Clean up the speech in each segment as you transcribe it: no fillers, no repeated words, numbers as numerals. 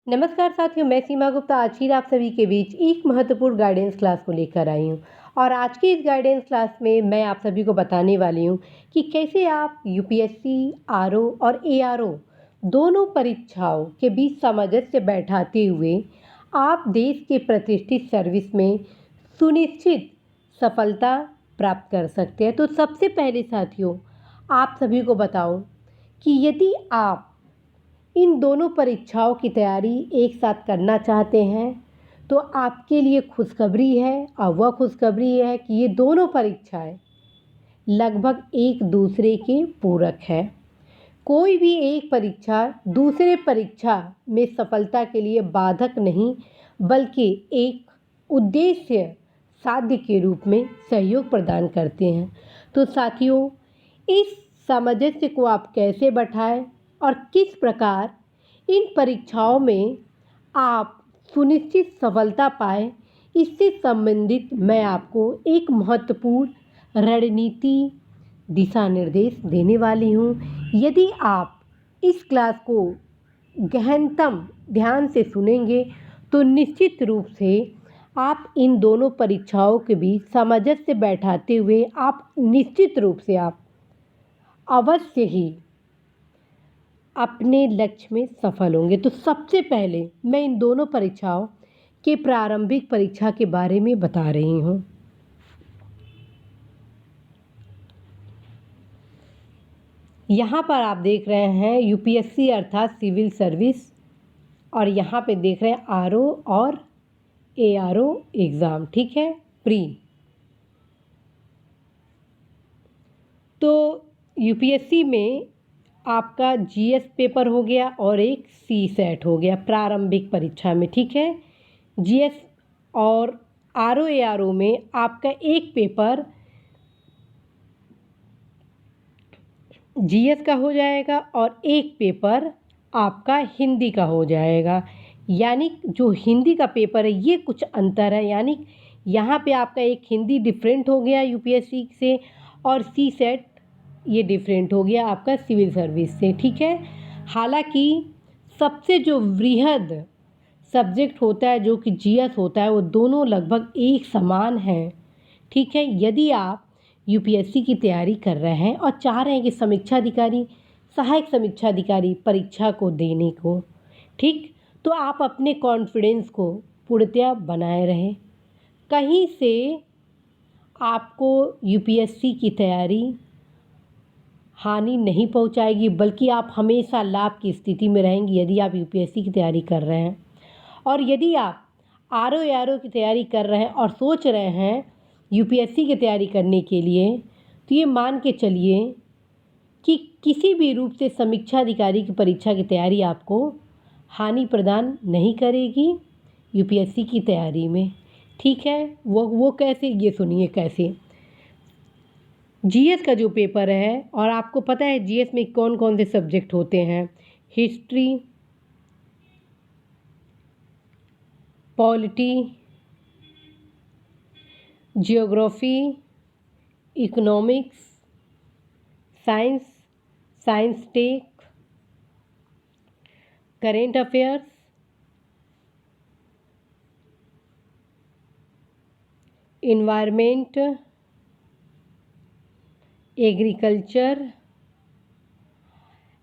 नमस्कार साथियों, मैं सीमा गुप्ता आज फिर आप सभी के बीच एक महत्वपूर्ण गाइडेंस क्लास को लेकर आई हूँ। और आज की इस गाइडेंस क्लास में मैं आप सभी को बताने वाली हूँ कि कैसे आप यूपीएससी, आरओ और एआरओ दोनों परीक्षाओं के बीच सामंजस्य बैठाते हुए आप देश के प्रतिष्ठित सर्विस में सुनिश्चित सफलता प्राप्त कर सकते हैं। तो सबसे पहले साथियों, आप सभी को बताऊँ कि यदि आप इन दोनों परीक्षाओं की तैयारी एक साथ करना चाहते हैं तो आपके लिए खुशखबरी है। और वह खुशखबरी है कि ये दोनों परीक्षाएं लगभग एक दूसरे के पूरक है। कोई भी एक परीक्षा दूसरे परीक्षा में सफलता के लिए बाधक नहीं, बल्कि एक उद्देश्य साध्य के रूप में सहयोग प्रदान करते हैं। तो साथियों, इस सामंजस्य को आप कैसे बैठाएं और किस प्रकार इन परीक्षाओं में आप सुनिश्चित सफलता पाएं, इससे संबंधित मैं आपको एक महत्वपूर्ण रणनीति दिशा निर्देश देने वाली हूँ। यदि आप इस क्लास को गहनतम ध्यान से सुनेंगे तो निश्चित रूप से आप इन दोनों परीक्षाओं के बीच सामंजस्य बैठाते हुए आप निश्चित रूप से आप अवश्य ही अपने लक्ष्य में सफल होंगे। तो सबसे पहले मैं इन दोनों परीक्षाओं के प्रारंभिक परीक्षा के बारे में बता रही हूँ। यहाँ पर आप देख रहे हैं यूपीएससी अर्थात सिविल सर्विस, और यहाँ पे देख रहे हैं आरओ और एआरओ एग्ज़ाम, ठीक है, प्री। तो यूपीएससी में आपका जीएस पेपर हो गया और एक सी सेट हो गया प्रारंभिक परीक्षा में, ठीक है। जीएस और आरओ एआरओ में आपका एक पेपर जीएस का हो जाएगा और एक पेपर आपका हिंदी का हो जाएगा। यानी जो हिंदी का पेपर है ये कुछ अंतर है, यानी यहाँ पे आपका एक हिंदी डिफरेंट हो गया यूपीएससी से और सी सेट ये डिफरेंट हो गया आपका सिविल सर्विस से, ठीक है। हालांकि सबसे जो वृहद सब्जेक्ट होता है जो कि जीएस होता है वो दोनों लगभग एक समान है, ठीक है। यदि आप यूपीएससी की तैयारी कर रहे हैं और चाह रहे हैं कि समीक्षा अधिकारी, सहायक समीक्षा अधिकारी परीक्षा को देने को, ठीक, तो आप अपने कॉन्फिडेंस को पूर्णतया बनाए रहें। कहीं से आपको यूपीएससी की तैयारी हानि नहीं पहुंचाएगी, बल्कि आप हमेशा लाभ की स्थिति में रहेंगे यदि आप यूपीएससी की तैयारी कर रहे हैं। और यदि आप आरओ एआरओ की तैयारी कर रहे हैं और सोच रहे हैं यूपीएससी की तैयारी करने के लिए, तो ये मान के चलिए कि किसी भी रूप से समीक्षा अधिकारी की परीक्षा की तैयारी आपको हानि प्रदान नहीं करेगी यूपीएससी की तैयारी में, ठीक है। वो कैसे, ये सुनिए कैसे। जीएस का जो पेपर है, और आपको पता है जीएस में कौन कौन से सब्जेक्ट होते हैं, history, polity, geography, economics, science, science tech, current affairs, environment, agriculture,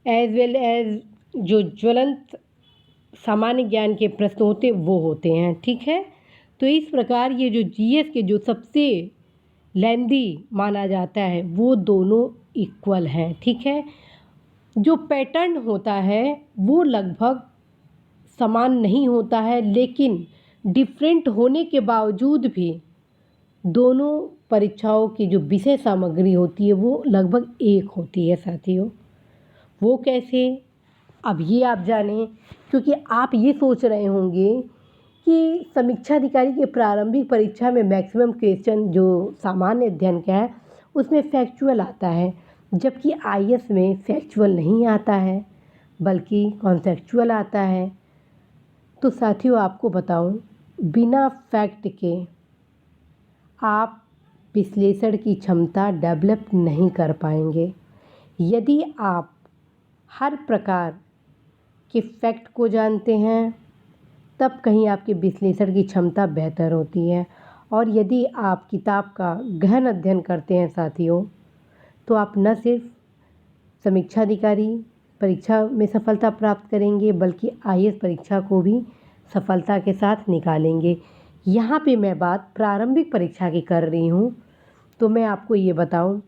as well as जो ज्वलंत सामान्य ज्ञान के प्रश्न होते वो होते हैं, ठीक है। तो इस प्रकार ये जो जीएस के जो सबसे लेंदी माना जाता है वो दोनों इक्वल हैं, ठीक है। जो पैटर्न होता है वो लगभग समान नहीं होता है, लेकिन डिफरेंट होने के बावजूद भी दोनों परीक्षाओं की जो विषय सामग्री होती है वो लगभग एक होती है साथियों। वो कैसे, अब ये आप जानें, क्योंकि आप ये सोच रहे होंगे कि समीक्षा अधिकारी के प्रारंभिक परीक्षा में मैक्सिमम क्वेश्चन जो सामान्य अध्ययन का है उसमें फैक्चुअल आता है, जबकि आईएएस में फैक्चुअल नहीं आता है बल्कि कॉन्सेप्चुअल आता है। तो साथियों आपको बताऊं, बिना फैक्ट के आप विश्लेषण की क्षमता डेवलप नहीं कर पाएंगे। यदि आप हर प्रकार के फैक्ट को जानते हैं तब कहीं आपके विश्लेषण की क्षमता बेहतर होती है। और यदि आप किताब का गहन अध्ययन करते हैं साथियों, तो आप न सिर्फ समीक्षा अधिकारी परीक्षा में सफलता प्राप्त करेंगे, बल्कि आईएएस परीक्षा को भी सफलता के साथ निकालेंगे। यहाँ पे मैं बात प्रारंभिक परीक्षा की कर रही हूँ, तो मैं आपको ये बताऊँ,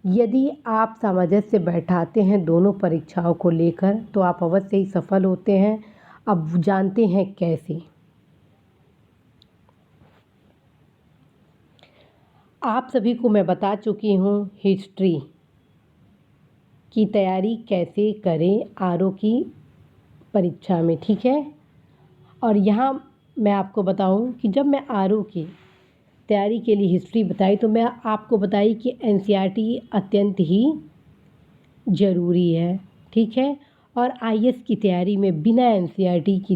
यदि आप सामंजस्य बैठाते हैं दोनों परीक्षाओं को लेकर, तो आप अवश्य ही सफल होते हैं। अब जानते हैं कैसे। आप सभी को मैं बता चुकी हूँ हिस्ट्री की तैयारी कैसे करें आरओ की परीक्षा में, ठीक है। और यहाँ मैं आपको बताऊँ कि जब मैं आरओ की तैयारी के लिए हिस्ट्री बताई, तो मैं आपको बताई कि एनसीईआरटी अत्यंत ही ज़रूरी है, ठीक है। और आईएएस की तैयारी में बिना एनसीईआरटी की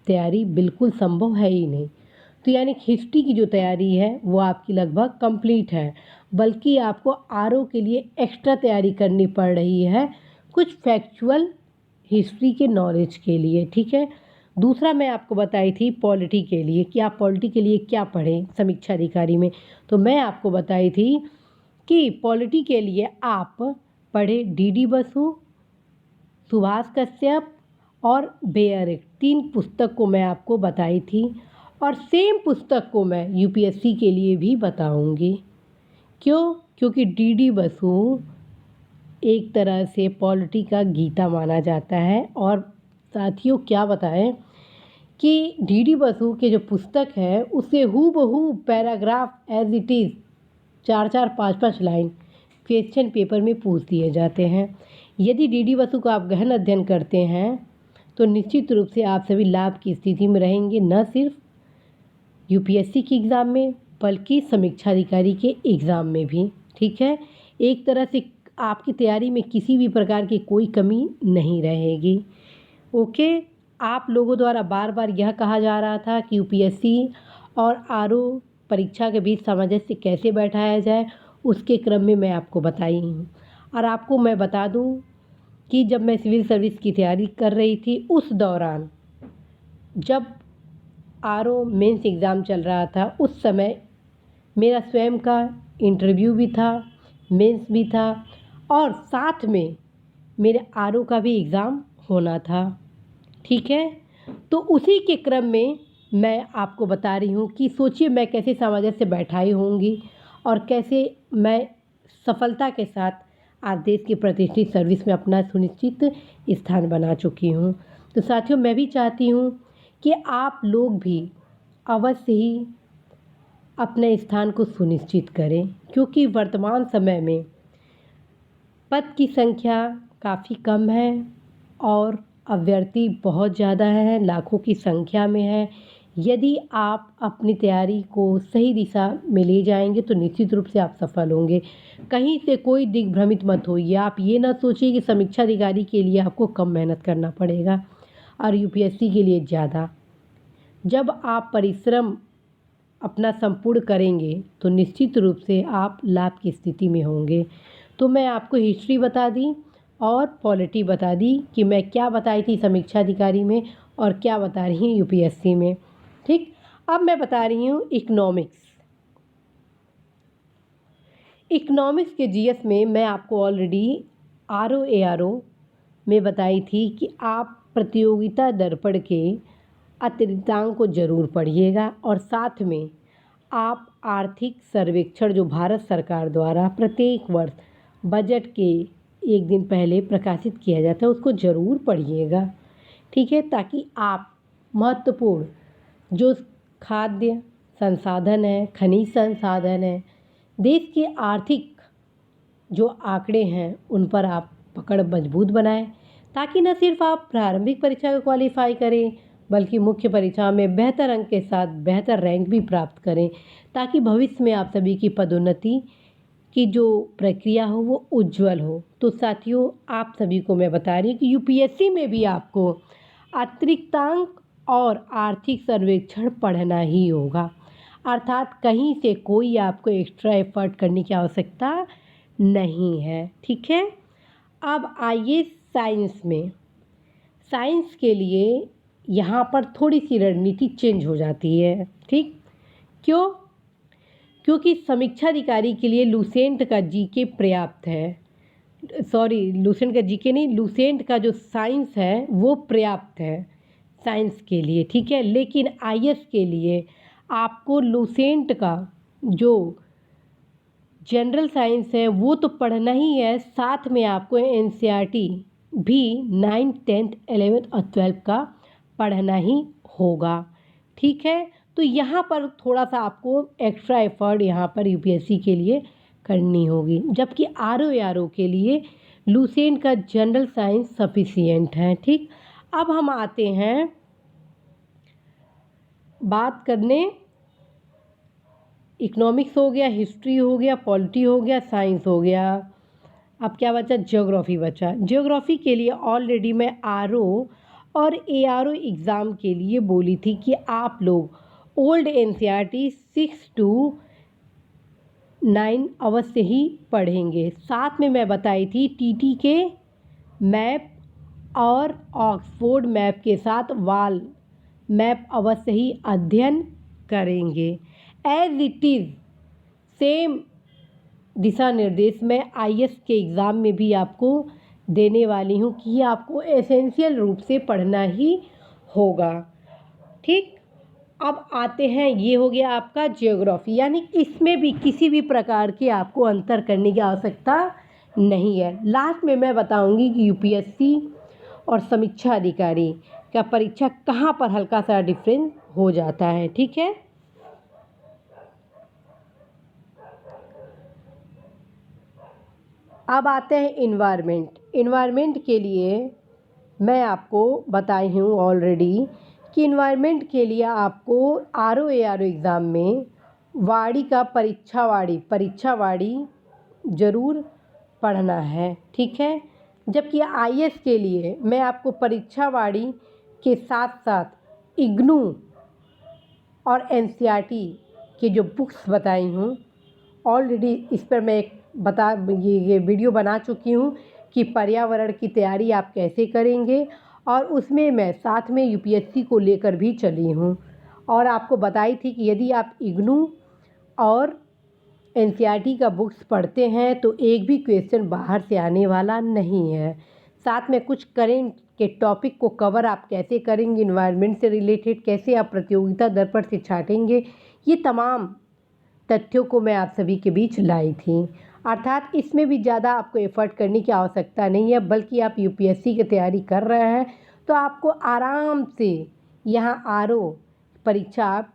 तैयारी बिल्कुल संभव है ही नहीं। तो यानी कि हिस्ट्री की जो तैयारी है वो आपकी लगभग कंप्लीट है, बल्कि आपको आरओ के लिए एक्स्ट्रा तैयारी करनी पड़ रही है कुछ फैक्चुअल हिस्ट्री के नॉलेज के लिए, ठीक है। दूसरा मैं आपको बताई थी पॉलिटी के लिए कि आप पॉलिटी के लिए क्या पढ़ें समीक्षा अधिकारी में। तो मैं आपको बताई थी कि पॉलिटी के लिए आप पढ़ें डीडी बसु, सुभाष कश्यप और बेयरिक, 3 पुस्तक को मैं आपको बताई थी। और सेम पुस्तक को मैं यूपीएससी के लिए भी बताऊंगी। क्यों? क्योंकि डीडी बसु एक तरह से पॉलिटी का गीता माना जाता है। और साथियों क्या बताएं कि डीडी बसु के जो पुस्तक है उसे हूबहू paragraph as it is 4-4 5-5 line question paper में पूछ दिए जाते हैं। यदि डीडी बसु का आप गहन अध्ययन करते हैं तो निश्चित रूप से आप सभी लाभ की स्थिति में रहेंगे, न सिर्फ यूपीएससी के एग्ज़ाम में बल्कि समीक्षा अधिकारी के एग्ज़ाम में भी, ठीक है। एक तरह से आपकी तैयारी में किसी भी प्रकार की कोई कमी नहीं रहेगी। ओके। आप लोगों द्वारा बार बार यह कहा जा रहा था कि यूपीएससी और आरओ परीक्षा के बीच सामंजस्य कैसे बैठाया जाए, उसके क्रम में मैं आपको बताई हूँ। और आपको मैं बता दूँ कि जब मैं सिविल सर्विस की तैयारी कर रही थी उस दौरान, जब आरओ मेंस एग्ज़ाम चल रहा था, उस समय मेरा स्वयं का इंटरव्यू भी था, मेंस भी था और साथ में मेरे आरओ का भी एग्ज़ाम होना था, ठीक है। तो उसी के क्रम में मैं आपको बता रही हूँ कि सोचिए मैं कैसे सामंजस्य बैठाई होंगी और कैसे मैं सफलता के साथ आज देश की प्रतिष्ठित सर्विस में अपना सुनिश्चित स्थान बना चुकी हूँ। तो साथियों मैं भी चाहती हूँ कि आप लोग भी अवश्य ही अपने स्थान को सुनिश्चित करें, क्योंकि वर्तमान समय में पद की संख्या काफ़ी कम है और अभ्यर्थी बहुत ज़्यादा है, लाखों की संख्या में है। यदि आप अपनी तैयारी को सही दिशा में ले जाएंगे तो निश्चित रूप से आप सफल होंगे। कहीं से कोई दिग्भ्रमित मत होइए। आप ये ना सोचिए कि समीक्षा अधिकारी के लिए आपको कम मेहनत करना पड़ेगा और यूपीएससी के लिए ज़्यादा। जब आप परिश्रम अपना संपूर्ण करेंगे तो निश्चित रूप से आप लाभ की स्थिति में होंगे। तो मैं आपको हिस्ट्री बता दी और पॉलिटी बता दी कि मैं क्या बताई थी समीक्षा अधिकारी में और क्या बता रही हूँ यूपीएससी में, ठीक। अब मैं बता रही हूँ इकोनॉमिक्स। इकोनॉमिक्स के जीएस में मैं आपको ऑलरेडी आरओ एआरओ में बताई थी कि आप प्रतियोगिता दर्पण के अतिरिक्तांक को ज़रूर पढ़िएगा और साथ में आप आर्थिक सर्वेक्षण जो भारत सरकार द्वारा प्रत्येक वर्ष बजट के एक दिन पहले प्रकाशित किया जाता है उसको ज़रूर पढ़िएगा, ठीक है। ताकि आप महत्वपूर्ण जो खाद्य संसाधन है, खनिज संसाधन है, देश के आर्थिक जो आंकड़े हैं उन पर आप पकड़ मजबूत बनाएं, ताकि न सिर्फ आप प्रारंभिक परीक्षा को क्वालिफाई करें बल्कि मुख्य परीक्षा में बेहतर अंक के साथ बेहतर रैंक भी प्राप्त करें, ताकि भविष्य में आप सभी की पदोन्नति की जो प्रक्रिया हो वो उज्जवल हो। तो साथियों आप सभी को मैं बता रही हूँ कि यूपीएससी में भी आपको अतिरिक्तांक और आर्थिक सर्वेक्षण पढ़ना ही होगा, अर्थात कहीं से कोई आपको एक्स्ट्रा एफर्ट करने की आवश्यकता नहीं है, ठीक है। अब आइए साइंस में। साइंस के लिए यहाँ पर थोड़ी सी रणनीति चेंज हो जाती है। ठीक, क्यों? क्योंकि समीक्षाधिकारी के लिए लूसेंट का जीके पर्याप्त है। सॉरी, लूसेंट का जीके नहीं, लूसेंट का जो साइंस है वो पर्याप्त है साइंस के लिए। ठीक है, लेकिन आईएएस के लिए आपको लूसेंट का जो जनरल साइंस है वो तो पढ़ना ही है, साथ में आपको एनसीईआरटी भी 9th 10th 11th और 12th का पढ़ना ही होगा। ठीक है, तो यहाँ पर थोड़ा सा आपको एक्स्ट्रा एफर्ट यहाँ पर यूपीएससी के लिए करनी होगी, जबकि आरओ के लिए लूसेंट का जनरल साइंस सफिशिएंट है। ठीक, अब हम आते हैं बात करने, इकोनॉमिक्स हो गया, हिस्ट्री हो गया, पॉलिटी हो गया, साइंस हो गया, अब क्या बचा? ज्योग्राफी बचा। ज्योग्राफी के लिए ऑलरेडी मैं आरओ और एआरओ एग्ज़ाम के लिए बोली थी कि आप लोग ओल्ड एनसीईआरटी 6 to 9 अवश्य ही पढ़ेंगे। साथ में मैं बताई थी टीटी के मैप और ऑक्सफोर्ड मैप के साथ वाल मैप अवश्य ही अध्ययन करेंगे। एज इट इज़ सेम दिशा निर्देश मैं आईएएस के एग्ज़ाम में भी आपको देने वाली हूँ कि आपको एसेंशियल रूप से पढ़ना ही होगा। ठीक, अब आते हैं, ये हो गया आपका ज्योग्राफी, यानी इसमें भी किसी भी प्रकार के आपको अंतर करने की आवश्यकता नहीं है। लास्ट में मैं बताऊंगी कि यूपीएससी और समीक्षा अधिकारी का परीक्षा कहाँ पर हल्का सा डिफरेंस हो जाता है। ठीक है, अब आते हैं इन्वायरमेंट। इन्वायरमेंट के लिए मैं आपको बताई हूँ ऑलरेडी कि इन्वायरमेंट के लिए आपको आरओ एग्ज़ाम में वाड़ी का परीक्षावाड़ी ज़रूर पढ़ना है। ठीक है, जबकि आईएएस के लिए मैं आपको परीक्षावाड़ी के साथ साथ इग्नू और एनसीईआरटी के जो बुक्स बताई हूँ ऑलरेडी, इस पर मैं ये वीडियो बना चुकी हूँ कि पर्यावरण की तैयारी आप कैसे करेंगे, और उसमें मैं साथ में यूपीएससी को लेकर भी चली हूँ और आपको बताई थी कि यदि आप इग्नू और एनसीईआरटी का बुक्स पढ़ते हैं तो एक भी क्वेश्चन बाहर से आने वाला नहीं है। साथ में कुछ करेंट के टॉपिक को कवर आप कैसे करेंगे, इन्वायरमेंट से रिलेटेड कैसे आप प्रतियोगिता दर्पण से छाटेंगे, ये तमाम तथ्यों को मैं आप सभी के बीच लाई थी। अर्थात इसमें भी ज़्यादा आपको एफर्ट करने की आवश्यकता नहीं है, बल्कि आप यूपीएससी की तैयारी कर रहे हैं तो आपको आराम से यहाँ आरओ परीक्षा आप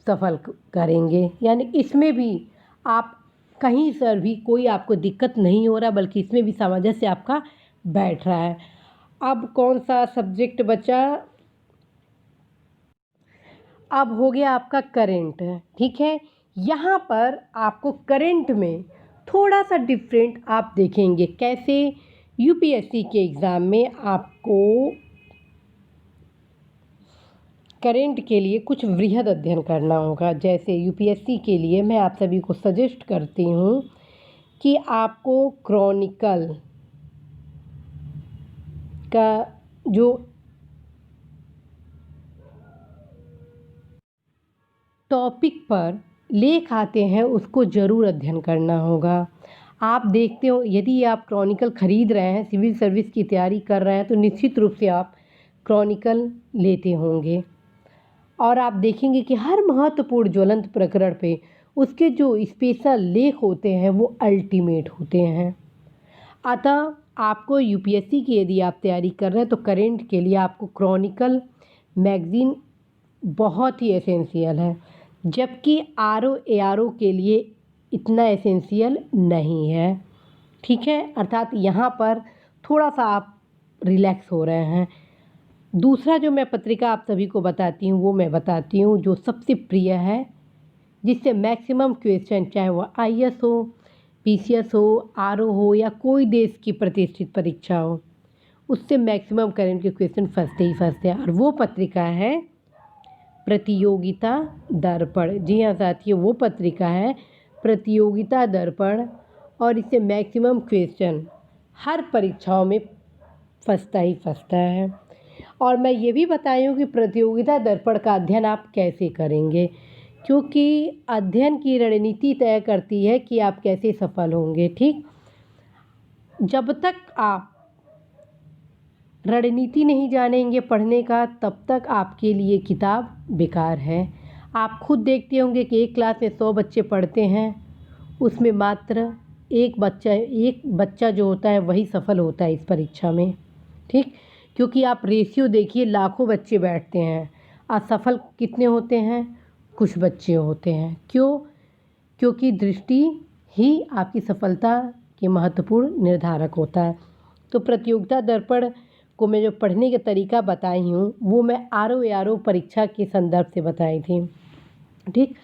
सफल करेंगे। यानी इसमें भी आप कहीं से भी कोई आपको दिक्कत नहीं हो रहा, बल्कि इसमें भी सामंजस्य आपका बैठ रहा है। अब कौन सा सब्जेक्ट बचा? अब हो गया आपका करेंट। ठीक है, यहाँ पर आपको करेंट में थोड़ा सा डिफरेंट आप देखेंगे। कैसे? यूपीएससी के एग्ज़ाम में आपको करेंट के लिए कुछ वृहद अध्ययन करना होगा। जैसे यूपीएससी के लिए मैं आप सभी को सजेस्ट करती हूँ कि आपको क्रॉनिकल का जो टॉपिक पर लेख आते हैं उसको ज़रूर अध्ययन करना होगा। आप देखते हो, यदि आप क्रॉनिकल ख़रीद रहे हैं, सिविल सर्विस की तैयारी कर रहे हैं, तो निश्चित रूप से आप क्रॉनिकल लेते होंगे और आप देखेंगे कि हर महत्वपूर्ण ज्वलंत प्रकरण पे उसके जो स्पेशल लेख होते हैं वो अल्टीमेट होते हैं। अतः आपको यूपीएससी की यदि आप तैयारी कर रहे हैं तो करेंट के लिए आपको क्रॉनिकल मैगज़ीन बहुत ही एसेंशियल है, जबकि आरओ के लिए इतना एसेंशियल नहीं है। ठीक है, अर्थात यहाँ पर थोड़ा सा आप रिलैक्स हो रहे हैं। दूसरा जो मैं पत्रिका आप सभी को बताती हूँ वो मैं बताती हूँ जो सबसे प्रिय है, जिससे मैक्सिमम क्वेश्चन, चाहे वो आईएएस हो, पीसीएस हो, आरओ हो या कोई देश की प्रतिष्ठित परीक्षा हो, उससे मैक्सिमम करंट के क्वेश्चन फंसते ही फंसते हैं, और वो पत्रिका है प्रतियोगिता दर्पण। जी हाँ साथियों, वो पत्रिका है प्रतियोगिता दर्पण, और इससे मैक्सिमम क्वेश्चन हर परीक्षाओं में फंसता ही फंसता है। और मैं ये भी बताई हूँ कि प्रतियोगिता दर्पण का अध्ययन आप कैसे करेंगे, क्योंकि अध्ययन की रणनीति तय करती है कि आप कैसे सफल होंगे। ठीक, जब तक आप रणनीति नहीं जानेंगे पढ़ने का, तब तक आपके लिए किताब बेकार है। आप खुद देखते होंगे कि एक क्लास में 100 बच्चे पढ़ते हैं, उसमें मात्र एक बच्चा जो होता है वही सफल होता है इस परीक्षा में। ठीक, क्योंकि आप रेशियो देखिए, लाखों बच्चे बैठते हैं, असफल कितने होते हैं? कुछ बच्चे होते हैं। क्यों? क्योंकि दृष्टि ही आपकी सफलता के महत्वपूर्ण निर्धारक होता है। तो प्रतियोगिता दर्पण को मैं जो पढ़ने का तरीका बताई हूँ वो मैं RO परीक्षा के संदर्भ से बताई थी। ठीक,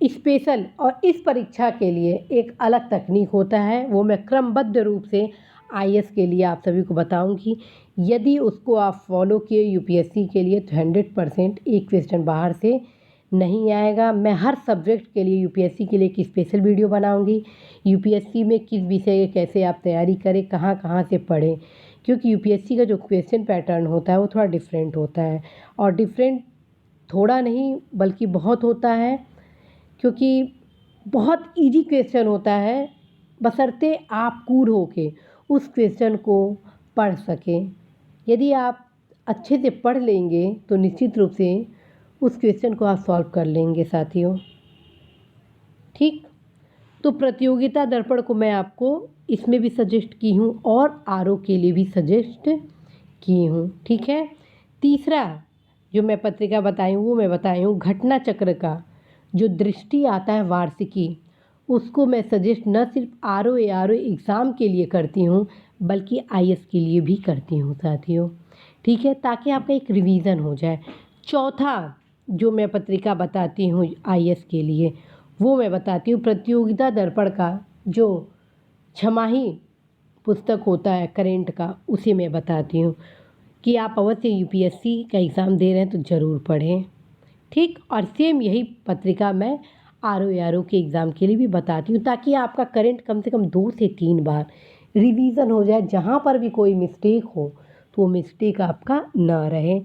स्पेशल और इस परीक्षा के लिए एक अलग तकनीक होता है, वो मैं क्रमबद्ध रूप से IAS के लिए आप सभी को बताऊंगी। यदि उसको आप फॉलो किए UPSC के लिए तो 100% एक क्वेश्चन बाहर से नहीं आएगा। मैं हर सब्जेक्ट के लिए UPSC के लिए एक स्पेशल वीडियो बनाऊंगी। UPSC में किस विषय के कैसे आप तैयारी करें, कहाँ कहाँ से पढ़ें, क्योंकि UPSC का जो क्वेश्चन पैटर्न होता है वो थोड़ा डिफरेंट होता है, और डिफरेंट थोड़ा नहीं बल्कि बहुत होता है, क्योंकि बहुत इजी क्वेश्चन होता है, बशर्ते आप कूल होके उस क्वेश्चन को पढ़ सकें। यदि आप अच्छे से पढ़ लेंगे तो निश्चित रूप से उस क्वेश्चन को आप सॉल्व कर लेंगे साथियों। ठीक, तो प्रतियोगिता दर्पण को मैं आपको इसमें भी सजेस्ट की हूँ और RO के लिए भी सजेस्ट की हूँ। ठीक है, तीसरा जो मैं पत्रिका बताई हूँ वो मैं बताई हूँ घटना चक्र का जो दृष्टि आता है वार्षिकी, उसको मैं सजेस्ट न सिर्फ RO एग्ज़ाम के लिए करती हूँ बल्कि IAS के लिए भी करती हूँ साथियों। ठीक है, ताकि आपका एक रिवीजन हो जाए। चौथा जो मैं पत्रिका बताती हूँ IAS के लिए वो मैं बताती हूँ प्रतियोगिता दर्पण का जो छमाही पुस्तक होता है करेंट का, उसे मैं बताती हूँ कि आप अवश्य UPSC का एग्ज़ाम दे रहे हैं तो ज़रूर पढ़ें। ठीक, और सेम यही पत्रिका मैं RO के एग्ज़ाम के लिए भी बताती हूँ, ताकि आपका करंट कम से कम 2 से 3 बार रिवीज़न हो जाए। जहाँ पर भी कोई मिस्टेक हो तो वो मिस्टेक आपका ना रहे।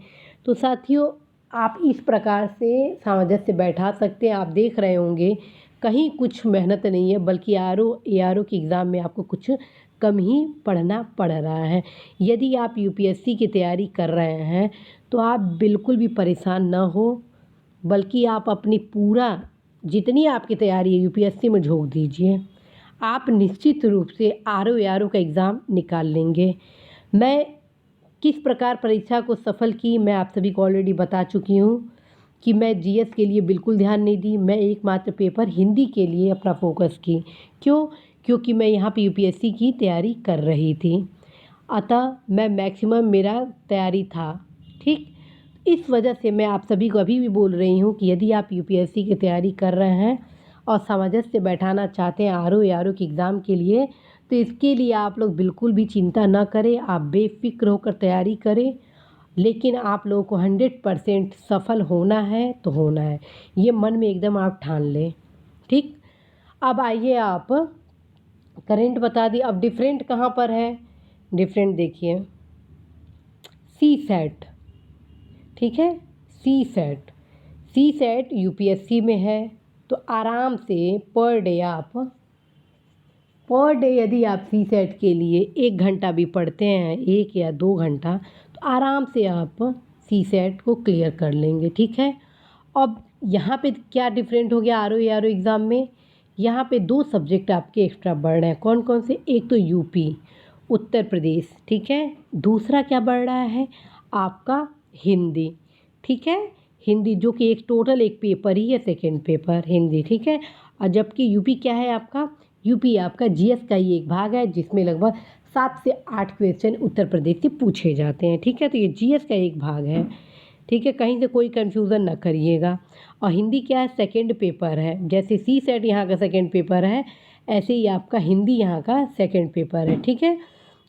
तो साथियों, आप इस प्रकार से सामंजस्य बैठा सकते हैं। आप देख रहे होंगे कहीं कुछ मेहनत नहीं है, बल्कि RO के एग्ज़ाम में आपको कुछ कम ही पढ़ना पड़ रहा है। यदि आप UPSC की तैयारी कर रहे हैं तो आप बिल्कुल भी परेशान ना हो, बल्कि आप अपनी पूरा जितनी आपकी तैयारी है UPSC में झोंक दीजिए। आप निश्चित रूप से RO का एग्ज़ाम निकाल लेंगे। मैं किस प्रकार परीक्षा को सफल की मैं आप सभी को ऑलरेडी बता चुकी हूँ कि मैं GS के लिए बिल्कुल ध्यान नहीं दी। मैं एकमात्र पेपर हिंदी के लिए अपना फोकस की। क्यों? क्योंकि मैं यहाँ पे UPSC की तैयारी कर रही थी, अतः मैं मैक्सिमम मेरा तैयारी था। ठीक, इस वजह से मैं आप सभी को अभी भी बोल रही हूँ कि यदि आप UPSC की तैयारी कर रहे हैं और सामंजस्य बैठाना चाहते हैं RO के एग्ज़ाम के लिए, तो इसके लिए आप लोग बिल्कुल भी चिंता ना करें, आप बेफिक्र होकर तैयारी करें। लेकिन आप लोगों को 100% सफल होना है तो होना है, ये मन में एकदम आप ठान लें। ठीक, अब आइए आप करंट बता दी। अब डिफरेंट कहाँ पर है? डिफरेंट देखिए, CSET। ठीक है, CSET UPSC में है, तो आराम से पर डे यदि आप CSET के लिए 1 घंटा भी पढ़ते हैं, 1 या 2 घंटा, तो आराम से आप CSET को क्लियर कर लेंगे। ठीक है, अब यहाँ पे क्या डिफरेंट हो गया RO एग्ज़ाम में? यहाँ पे 2 सब्जेक्ट आपके एक्स्ट्रा बढ़ रहे हैं। कौन कौन से? एक तो UP उत्तर प्रदेश, ठीक है। दूसरा क्या बढ़ रहा है? आपका हिंदी, ठीक है। हिंदी जो कि एक टोटल एक पेपर ही है, सेकेंड पेपर हिंदी, ठीक है। और जबकि यूपी क्या है आपका? यूपी आपका जीएस का ही एक भाग है, जिसमें लगभग 7 से 8 क्वेश्चन उत्तर प्रदेश से पूछे जाते हैं, ठीक है। तो ये जीएस का एक भाग है, ठीक है। कहीं से कोई कन्फ्यूज़न ना करिएगा। और हिंदी क्या है? सेकेंड पेपर है। जैसे CSET यहाँ का सेकेंड पेपर है, ऐसे ही आपका हिंदी यहाँ का सेकेंड पेपर है, ठीक है।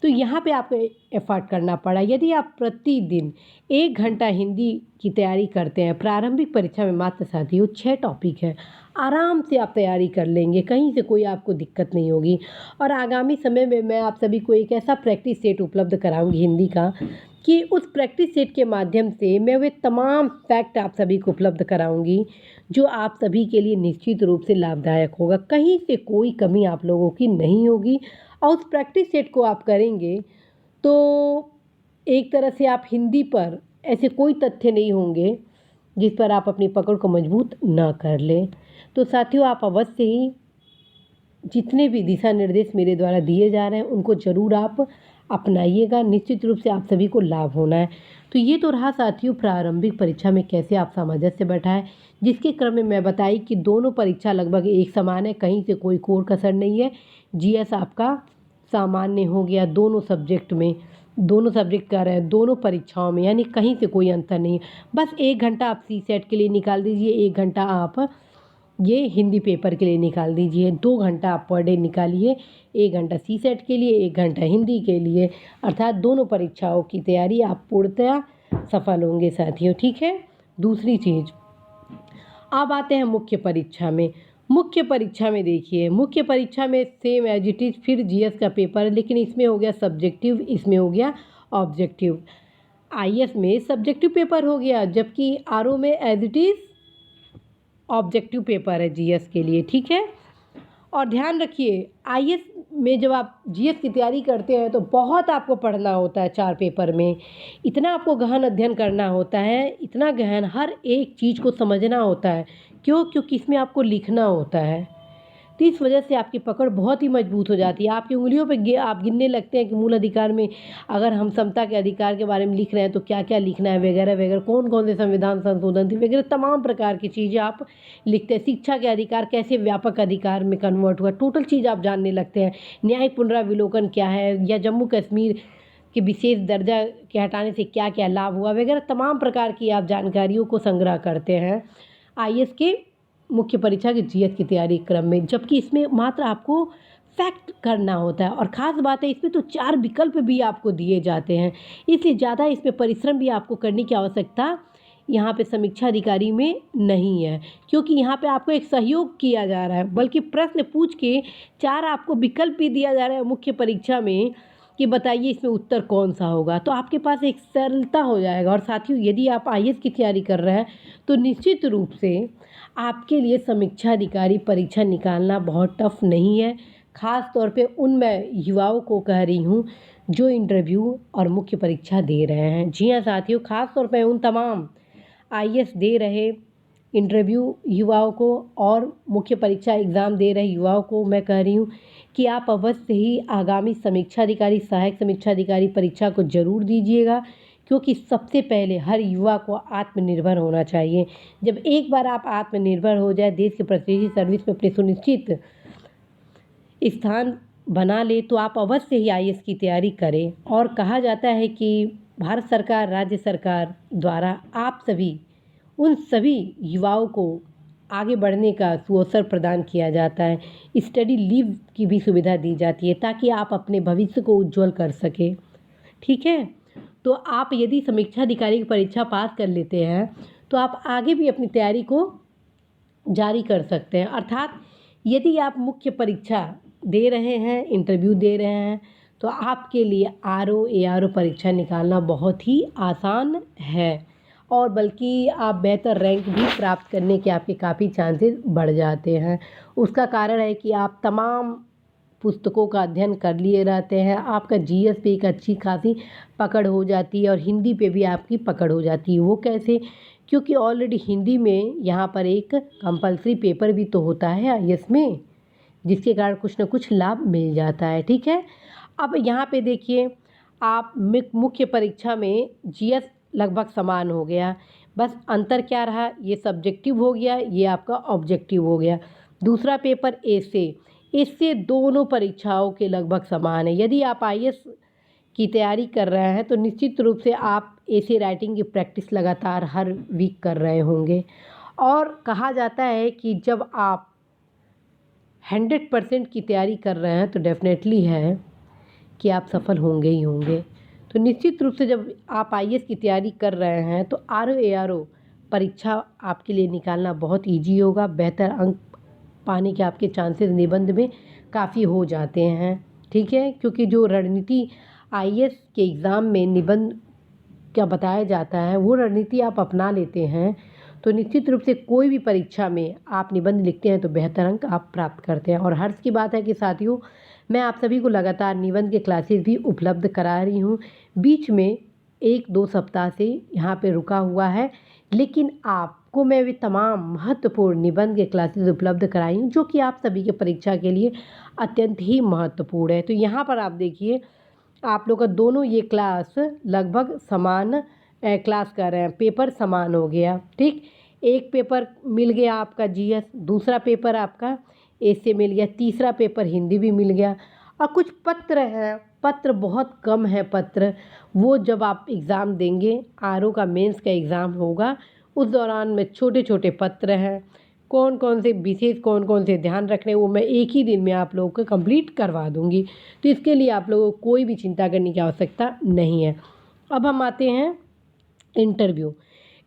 तो यहाँ पे आपको एफर्ट करना पड़ा। यदि आप प्रतिदिन 1 घंटा हिंदी की तैयारी करते हैं, प्रारंभिक परीक्षा में मात्र साथियों 6 टॉपिक है, आराम से आप तैयारी कर लेंगे, कहीं से कोई आपको दिक्कत नहीं होगी। और आगामी समय में मैं आप सभी को एक ऐसा प्रैक्टिस सेट उपलब्ध कराऊंगी हिंदी का कि उस प्रैक्टिस सेट के माध्यम से मैं वे तमाम फैक्ट आप सभी को उपलब्ध कराऊंगी जो आप सभी के लिए निश्चित रूप से लाभदायक होगा। कहीं से कोई कमी आप लोगों की नहीं होगी और उस प्रैक्टिस सेट को आप करेंगे तो एक तरह से आप हिंदी पर ऐसे कोई तथ्य नहीं होंगे जिस पर आप अपनी पकड़ को मजबूत ना कर लें। तो साथियों, आप अवश्य ही जितने भी दिशा निर्देश मेरे द्वारा दिए जा रहे हैं उनको ज़रूर आप अपनाइएगा। निश्चित रूप से आप सभी को लाभ होना है। तो ये तो रहा साथियों प्रारंभिक परीक्षा में कैसे आप सामंजस्य बैठाएं, जिसके क्रम में मैं बताई कि दोनों परीक्षा लगभग एक समान है, कहीं से कोई कोर कसर नहीं है। जीएस आपका सामान्य हो गया दोनों सब्जेक्ट में, दोनों सब्जेक्ट कह रहे हैं दोनों परीक्षाओं में, यानी कहीं से कोई अंतर नहीं है। बस 1 घंटा आप सी सेट के लिए निकाल दीजिए, 1 घंटा आप ये हिंदी पेपर के लिए निकाल दीजिए, 2 घंटा आप पर डे निकालिए, 1 घंटा सी सेट के लिए, 1 घंटा हिंदी के लिए, अर्थात दोनों परीक्षाओं की तैयारी आप पूर्णतया सफल होंगे साथियों। ठीक है। दूसरी चीज़, अब आते हैं मुख्य परीक्षा में। मुख्य परीक्षा में देखिए, मुख्य परीक्षा में सेम एज इट इज़ फिर जीएस का पेपर है, लेकिन इसमें हो गया सब्जेक्टिव, इसमें हो गया ऑब्जेक्टिव। आईएएस में सब्जेक्टिव पेपर हो गया, जबकि आरओ में as it is objective paper है जीएस के लिए। ठीक है। और ध्यान रखिए, आईएएस में जब आप जीएस की तैयारी करते हैं तो बहुत आपको पढ़ना होता है 4 पेपर में। इतना आपको गहन अध्ययन करना होता है, इतना गहन, हर एक चीज़ को समझना होता है। क्यों? क्योंकि इसमें आपको लिखना होता है। तो इस वजह से आपकी पकड़ बहुत ही मजबूत हो जाती है। आपकी उंगलियों पे आप गिनने लगते हैं कि मूल अधिकार में अगर हम समता के अधिकार के बारे में लिख रहे हैं तो क्या क्या लिखना है वगैरह वगैरह, कौन कौन से संविधान संशोधन थे वगैरह, तमाम प्रकार की चीज़ें आप लिखते हैं। शिक्षा के अधिकार कैसे व्यापक अधिकार में कन्वर्ट हुआ, टोटल चीज़ आप जानने लगते हैं। न्यायिक पुनराविलोकन क्या है, या जम्मू कश्मीर के विशेष दर्जा के हटाने से क्या क्या लाभ हुआ वगैरह, तमाम प्रकार की आप जानकारियों को संग्रह करते हैं आईएएस के मुख्य परीक्षा की जीएस की तैयारी क्रम में। जबकि इसमें मात्र आपको फैक्ट करना होता है, और ख़ास बात है इसमें तो 4 विकल्प भी आपको दिए जाते हैं, इसलिए ज़्यादा इसमें परिश्रम भी आपको करने की आवश्यकता यहाँ पे समीक्षा अधिकारी में नहीं है, क्योंकि यहाँ पे आपको एक सहयोग किया जा रहा है, बल्कि प्रश्न पूछ के 4 आपको विकल्प भी दिया जा रहा है मुख्य परीक्षा में कि बताइए इसमें उत्तर कौन सा होगा। तो आपके पास एक सरलता हो जाएगा। और साथियों, यदि आप आईएएस की तैयारी कर रहे हैं तो निश्चित रूप से आपके लिए समीक्षा अधिकारी परीक्षा निकालना बहुत टफ नहीं है। ख़ास तौर पे उन मैं युवाओं को कह रही हूँ जो इंटरव्यू और मुख्य परीक्षा दे रहे हैं। जी हाँ साथियों, ख़ास तौर पे उन तमाम आईएएस दे रहे इंटरव्यू युवाओं को और मुख्य परीक्षा एग्ज़ाम दे रहे युवाओं को मैं कह रही हूँ कि आप अवश्य ही आगामी समीक्षा अधिकारी, सहायक समीक्षा अधिकारी परीक्षा को ज़रूर दीजिएगा, क्योंकि सबसे पहले हर युवा को आत्मनिर्भर होना चाहिए। जब एक बार आप आत्मनिर्भर हो जाए, देश के प्रतिनिधि सर्विस में अपने सुनिश्चित स्थान बना ले, तो आप अवश्य ही आईएएस की तैयारी करें। और कहा जाता है कि भारत सरकार, राज्य सरकार द्वारा आप सभी उन सभी युवाओं को आगे बढ़ने का सुअवसर प्रदान किया जाता है। स्टडी लीव की भी सुविधा दी जाती है ताकि आप अपने भविष्य को उज्ज्वल कर सकें। ठीक है। तो आप यदि समीक्षा अधिकारी की परीक्षा पास कर लेते हैं तो आप आगे भी अपनी तैयारी को जारी कर सकते हैं। अर्थात यदि आप मुख्य परीक्षा दे रहे हैं, इंटरव्यू दे रहे हैं, तो आपके लिए आरओ एआरओ परीक्षा निकालना बहुत ही आसान है, और बल्कि आप बेहतर रैंक भी प्राप्त करने के आपके काफ़ी चांसेस बढ़ जाते हैं। उसका कारण है कि आप तमाम पुस्तकों का अध्ययन कर लिए रहते हैं, आपका जीएस पे एक अच्छी खासी पकड़ हो जाती है और हिंदी पे भी आपकी पकड़ हो जाती है। वो कैसे? क्योंकि ऑलरेडी हिंदी में यहाँ पर एक कंपल्सरी पेपर भी तो होता है आईएएस में, जिसके कारण कुछ ना कुछ लाभ मिल जाता है। ठीक है। अब यहाँ पे देखिए, आप मुख्य परीक्षा में जीएस लगभग समान हो गया, बस अंतर क्या रहा, ये सब्जेक्टिव हो गया, ये आपका ऑब्जेक्टिव हो गया। दूसरा पेपर एसे, इससे दोनों परीक्षाओं के लगभग समान है। यदि आप आईएएस की तैयारी कर रहे हैं तो निश्चित रूप से आप एसे राइटिंग की प्रैक्टिस लगातार हर वीक कर रहे होंगे, और कहा जाता है कि जब आप 100% की तैयारी कर रहे हैं तो डेफिनेटली है कि आप सफल होंगे ही होंगे। तो निश्चित रूप से जब आप आईएएस की तैयारी कर रहे हैं तो आरओ एआरओ परीक्षा आपके लिए निकालना बहुत ईजी होगा। बेहतर अंक पाने के आपके चांसेस निबंध में काफ़ी हो जाते हैं। ठीक है। क्योंकि जो रणनीति आईएएस के एग्ज़ाम में निबंध क्या बताया जाता है वो रणनीति आप अपना लेते हैं तो निश्चित रूप से कोई भी परीक्षा में आप निबंध लिखते हैं तो बेहतर अंक आप प्राप्त करते हैं। और हर्ष की बात है कि साथियों, मैं आप सभी को लगातार निबंध के क्लासेस भी उपलब्ध करा रही हूँ। बीच में 1-2 सप्ताह से यहाँ पे रुका हुआ है, लेकिन आपको मैं वे तमाम महत्वपूर्ण निबंध के क्लासेस उपलब्ध कराई हूँ जो कि आप सभी के परीक्षा के लिए अत्यंत ही महत्वपूर्ण है। तो यहाँ पर आप देखिए, आप लोग का दोनों ये क्लास लगभग समान क्लास कर रहे हैं, पेपर समान हो गया। ठीक, एक पेपर मिल गया आपका जीएस, दूसरा पेपर आपका ऐसे मिल गया, तीसरा पेपर हिंदी भी मिल गया। और कुछ पत्र हैं, पत्र बहुत कम है पत्र, वो जब आप एग्ज़ाम देंगे, आरओ का मेंस का एग्ज़ाम होगा उस दौरान में छोटे छोटे पत्र हैं, कौन कौन से विशेष कौन कौन से ध्यान रखने वो मैं एक ही दिन में आप लोगों को कंप्लीट करवा दूंगी। तो इसके लिए आप लोगों को कोई भी चिंता करने की आवश्यकता नहीं है। अब हम आते हैं इंटरव्यू।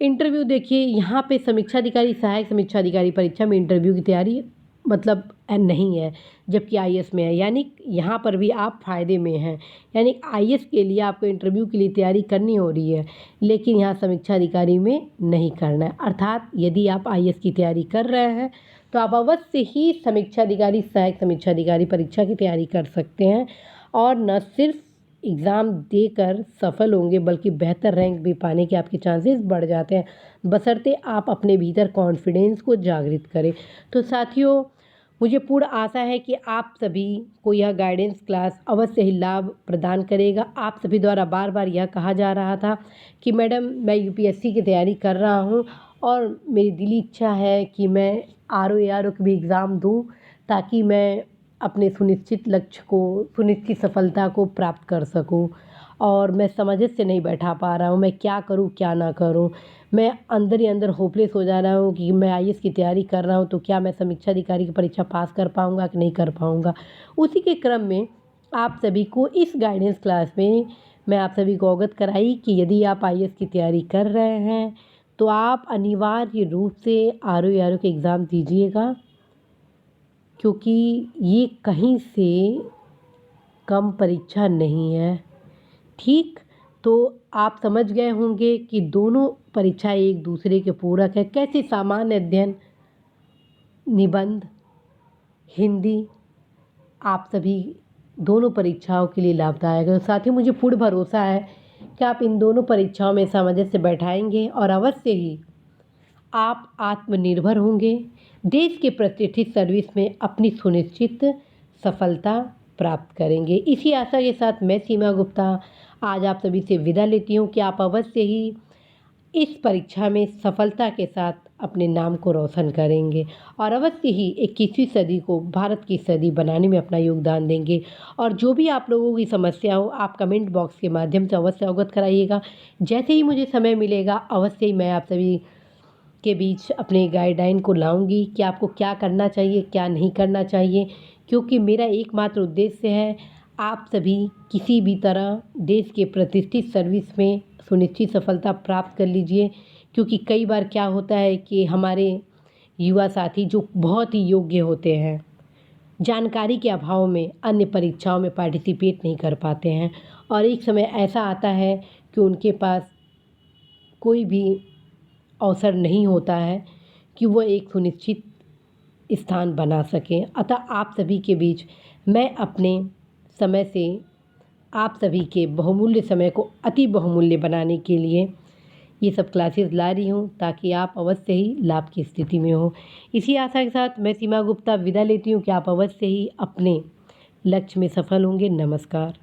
इंटरव्यू देखिए, यहाँ पे समीक्षा अधिकारी, सहायक समीक्षा अधिकारी परीक्षा में इंटरव्यू की तैयारी मतलब नहीं है, जबकि आईएएस में है। यानी यहाँ पर भी आप फ़ायदे में हैं, यानी आईएएस के लिए आपको इंटरव्यू के लिए तैयारी करनी हो रही है, लेकिन यहाँ समीक्षा अधिकारी में नहीं करना है। अर्थात यदि आप आईएएस की तैयारी कर रहे हैं तो आप अवश्य ही समीक्षा अधिकारी, सहायक समीक्षा अधिकारी परीक्षा की तैयारी कर सकते हैं और न सिर्फ एग्ज़ाम देकर सफल होंगे बल्कि बेहतर रैंक भी पाने के आपके चांसेस बढ़ जाते हैं, बशर्ते आप अपने भीतर कॉन्फिडेंस को जागृत करें। तो साथियों, मुझे पूर्ण आशा है कि आप सभी को यह गाइडेंस क्लास अवश्य ही लाभ प्रदान करेगा। आप सभी द्वारा बार बार यह कहा जा रहा था कि मैडम मैं यूपीएससी की तैयारी कर रहा हूँ और मेरी दिली इच्छा है कि मैं आरओ एआरओ की भी एग्ज़ाम दूँ ताकि मैं अपने सुनिश्चित लक्ष्य को, सुनिश्चित सफलता को प्राप्त कर सकूं। और मैं समझ से नहीं बैठा पा रहा हूं, मैं क्या करूं क्या ना करूं। मैं अंदर ही अंदर होपलेस हो जा रहा हूं कि मैं आईएएस की तैयारी कर रहा हूं तो क्या मैं समीक्षा अधिकारी की परीक्षा पास कर पाऊंगा कि नहीं कर पाऊंगा। उसी के क्रम में आप सभी को इस गाइडेंस क्लास में मैं आप सभी को अवगत कराई कि यदि आप आईएएस की तैयारी कर रहे हैं तो आप अनिवार्य रूप से आरओ एआरओ के एग्ज़ाम दीजिएगा, क्योंकि ये कहीं से कम परीक्षा नहीं है। ठीक, तो आप समझ गए होंगे कि दोनों परीक्षाएं एक दूसरे के पूरक है। कैसे सामान्य अध्ययन, निबंध, हिंदी आप सभी दोनों परीक्षाओं के लिए लाभदायक है। साथ ही मुझे पूर्ण भरोसा है कि आप इन दोनों परीक्षाओं में सामंजस्य बैठाएंगे और अवश्य ही आप आत्मनिर्भर होंगे, देश के प्रतिष्ठित सर्विस में अपनी सुनिश्चित सफलता प्राप्त करेंगे। इसी आशा के साथ मैं सीमा गुप्ता आज आप सभी से विदा लेती हूँ कि आप अवश्य ही इस परीक्षा में सफलता के साथ अपने नाम को रोशन करेंगे और अवश्य ही 21वीं सदी को भारत की सदी बनाने में अपना योगदान देंगे। और जो भी आप लोगों की समस्या हो आप कमेंट बॉक्स के माध्यम से अवश्य अवगत कराइएगा। जैसे ही मुझे समय मिलेगा अवश्य ही मैं आप सभी के बीच अपने गाइडलाइन को लाऊंगी कि आपको क्या करना चाहिए क्या नहीं करना चाहिए, क्योंकि मेरा एकमात्र उद्देश्य है आप सभी किसी भी तरह देश के प्रतिष्ठित सर्विस में सुनिश्चित सफलता प्राप्त कर लीजिए। क्योंकि कई बार क्या होता है कि हमारे युवा साथी जो बहुत ही योग्य होते हैं, जानकारी के अभाव में अन्य परीक्षाओं में पार्टिसिपेट नहीं कर पाते हैं और एक समय ऐसा आता है कि उनके पास कोई भी अवसर नहीं होता है कि वो एक सुनिश्चित स्थान बना सकें। अतः आप सभी के बीच मैं अपने समय से आप सभी के बहुमूल्य समय को अति बहुमूल्य बनाने के लिए ये सब क्लासेस ला रही हूँ ताकि आप अवश्य ही लाभ की स्थिति में हो। इसी आशा के साथ मैं सीमा गुप्ता विदा लेती हूँ कि आप अवश्य ही अपने लक्ष्य में सफल होंगे। नमस्कार।